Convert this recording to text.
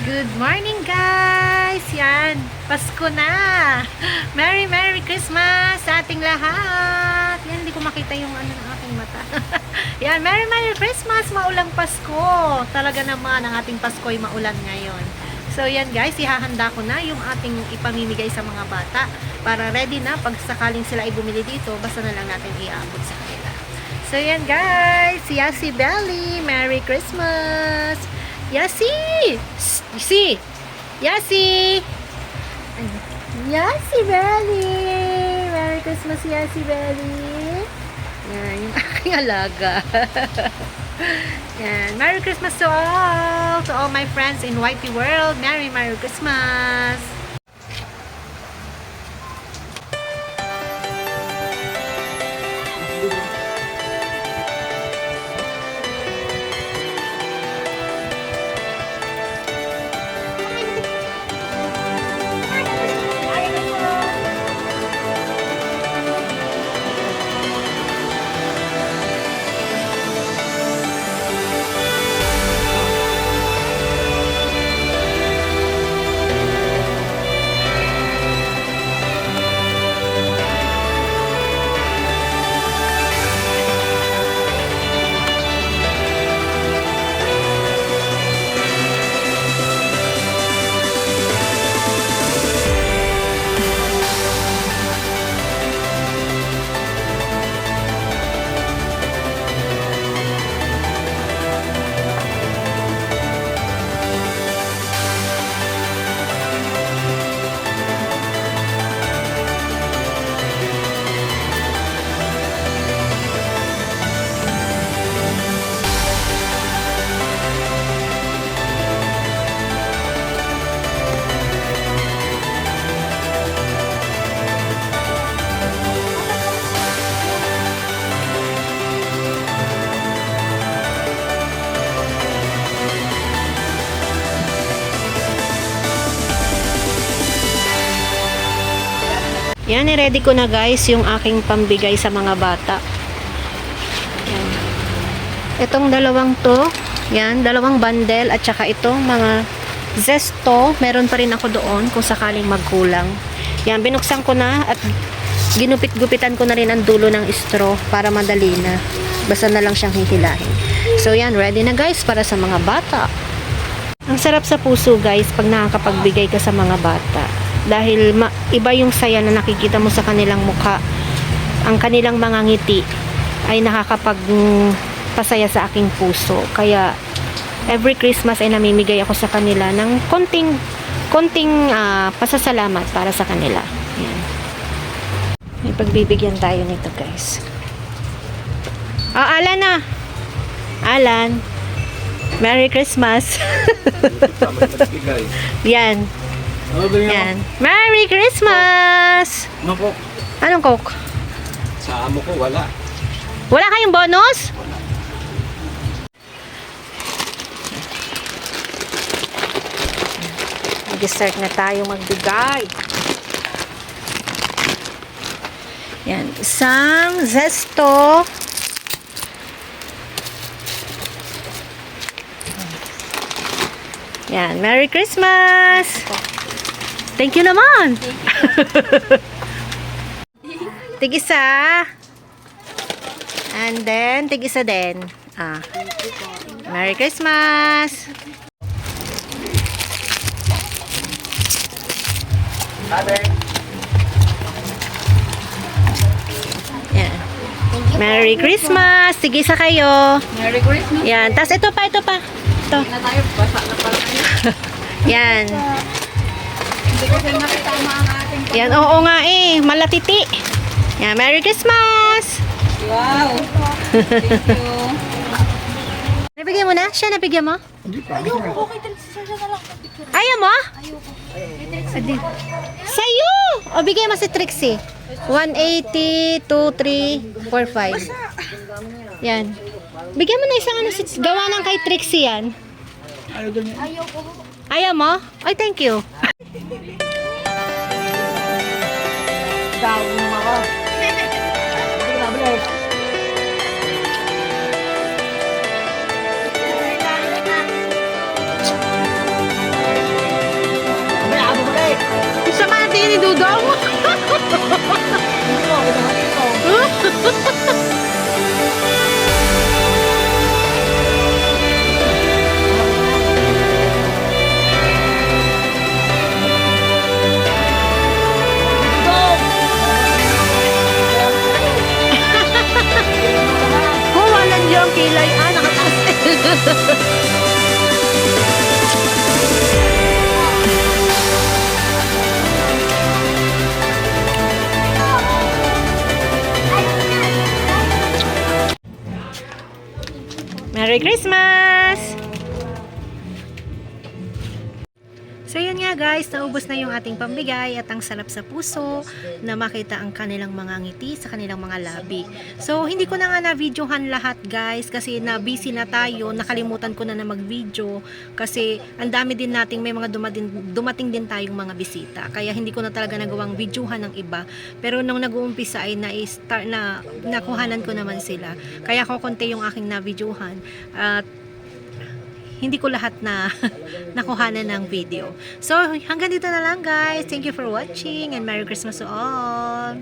Good morning guys! Yan, Pasko na! Merry Christmas sa ating lahat! Yan, hindi ko makita yung ano ng aking mata. Yan, Merry Christmas! Maulang Pasko! Talaga naman, ang ating Pasko ay maulan ngayon. So yan guys, ihahanda ko na yung ating ipamimigay sa mga bata para ready na pag sakaling sila ay bumili dito, basta na lang natin iaabot sa kanila. So yan guys, Yasi Belly! Merry Christmas! Yasi! Yasi! Yasi! Yasi Belly! Merry Christmas, Yasi Belly! Yan, yung aking alaga. Yan, Merry Christmas to all my friends in Whitey World. Merry Christmas! Yan, i-ready ko na guys yung aking pambigay sa mga bata. Yan. Itong dalawang to, yan, dalawang bundle at saka itong mga zesto, meron pa rin ako doon kung sakaling magkulang. Yan, binuksan ko na at ginupit-gupitan ko na rin ang dulo ng straw para madali na. Basta na lang siyang hihilahin. So yan, ready na guys para sa mga bata. Ang sarap sa puso guys pag nakakapagbigay ka sa mga bata. Dahil iba yung saya na nakikita mo sa kanilang mukha. Ang kanilang mga ngiti ay nakakapagpasaya sa aking puso. Kaya every Christmas ay namimigay ako sa kanila ng konting pasasalamat para sa kanila. Yan. May pagbibigyan tayo nito guys. Alan na! Alan! Merry Christmas! Yan. Yan. Merry Christmas! Anong coke? Anong coke? Sa amo ko, wala. Wala kayong bonus? Wala. Mag-start na tayo magbigay. Yan. Isang zesto. Yan. Merry Christmas! Thank you naman! Tig-isa. And then, tig-isa din. Merry Christmas! Yan. Merry Christmas! Tig-isa kayo. Merry Christmas. Yan. Tapos ito pa. Ito. Na tayo, basa na pala kayo. Yan. Hindi kasi nakitama ang ating Yan. Oo nga eh. Malatiti. Yan. Merry Christmas! wow. Thank you. Nabigyan mo na? Siya nabigyan mo? Ayoko, okay din siya na lang. Ayaw mo? Ayoko. Sa'yo! O, bigyan mo si Trixie. 180, 2, 3, 4, 5. Yan. Bigyan mo na isang ano, gawa ng kay Trixie yan. Ayoko. Ayaw mo? Ay, thank you. Daw naman ako. Hindi na balik. Kuwalan niyo ang kilay. Nakataas. Merry Christmas! So yun nga guys, naubos na yung ating pambigay at ang sarap sa puso na makita ang kanilang mga ngiti sa kanilang mga labi. So hindi ko na nga na-videohan lahat guys kasi na busy na tayo, nakalimutan ko na mag-video kasi ang dami din nating may mga dumating din tayong mga bisita. Kaya hindi ko na talaga nagawang videohan ng iba. Pero nung nag-uumpisa ay na-start na nakuhanan ko naman sila. Kaya kukunti yung aking na-videohan at hindi ko lahat na nakuhanan ng video. So, hanggang dito na lang guys. Thank you for watching and Merry Christmas to all.